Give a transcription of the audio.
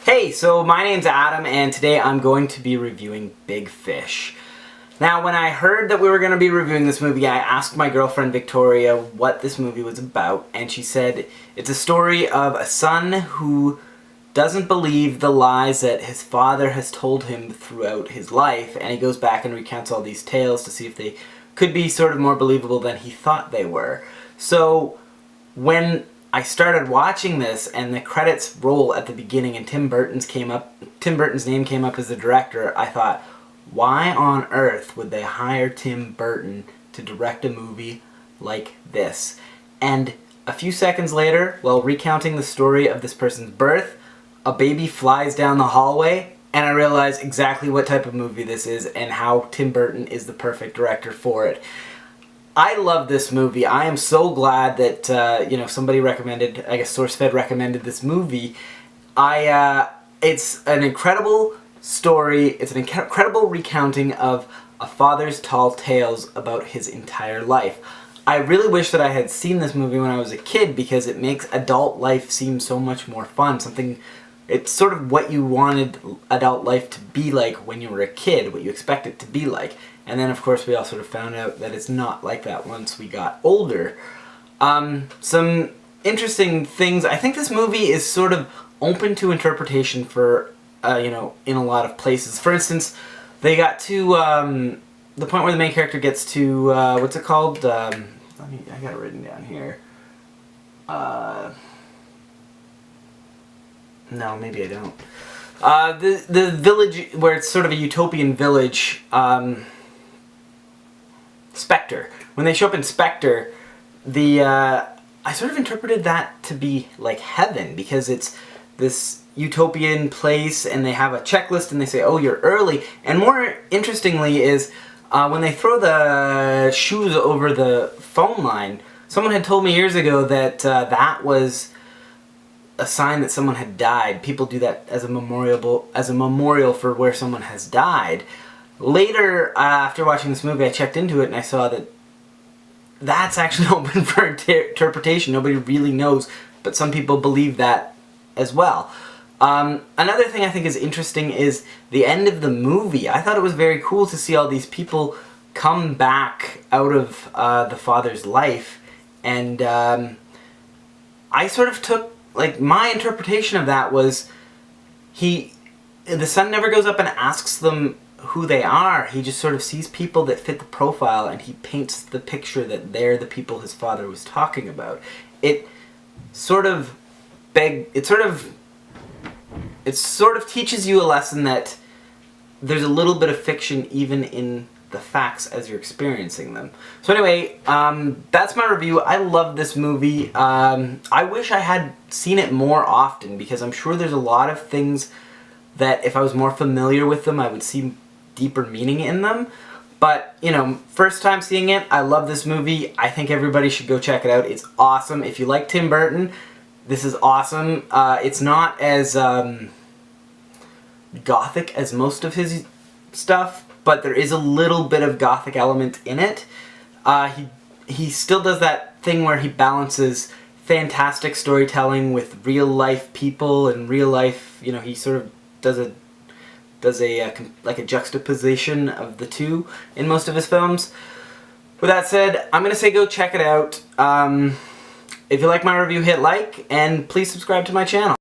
Hey, so my name's Adam and today I'm going to be reviewing Big Fish. Now when I heard that we were going to be reviewing this movie, I asked my girlfriend Victoria what this movie was about, and she said it's a story of a son who doesn't believe the lies that his father has told him throughout his life, and he goes back and recounts all these tales to see if they could be sort of more believable than he thought they were. So when I started watching this and the credits roll at the beginning and Tim Burton's name came up as the director, I thought, why on earth would they hire Tim Burton to direct a movie like this? And a few seconds later, while recounting the story of this person's birth, a baby flies down the hallway and I realized exactly what type of movie this is and how Tim Burton is the perfect director for it. I love this movie. I am so glad that somebody recommended, I guess SourceFed recommended this movie. It's an incredible story. It's an incredible recounting of a father's tall tales about his entire life. I really wish that I had seen this movie when I was a kid because it makes adult life seem so much more fun. It's sort of what you wanted adult life to be like when you were a kid, what you expect it to be like. And then, of course, we all sort of found out that it's not like that once we got older. Some interesting things. I think this movie is sort of open to interpretation for, in a lot of places. For instance, they got to the point where the main character gets to, what's it called? I got it written down here. No, maybe I don't. The village, where it's sort of a utopian village, Spectre. When they show up in Spectre, I sort of interpreted that to be like heaven, because it's this utopian place and they have a checklist and they say, oh, you're early. And more interestingly is when they throw the shoes over the phone line, someone had told me years ago that that was a sign that someone had died. People do that as a memorial for where someone has died. Later, after watching this movie, I checked into it and I saw that that's actually open for interpretation. Nobody really knows, but some people believe that as well. Another thing I think is interesting is the end of the movie. I thought it was very cool to see all these people come back out of the father's life, and I sort of took, like, my interpretation of that was the son never goes up and asks them who they are. He just sort of sees people that fit the profile and he paints the picture that they're the people his father was talking about. It sort of teaches you a lesson that there's a little bit of fiction even in the facts as you're experiencing them. So anyway, that's my review. I love this movie. I wish I had seen it more often because I'm sure there's a lot of things that if I was more familiar with them, I would see deeper meaning in them. But, first time seeing it, I love this movie. I think everybody should go check it out. It's awesome. If you like Tim Burton, this is awesome. It's not as gothic as most of his stuff, but there is a little bit of gothic element in it. He still does that thing where he balances fantastic storytelling with real life people and real life, he sort of does a juxtaposition of the two in most of his films. With that said, I'm gonna say go check it out. If you like my review, hit like, and please subscribe to my channel.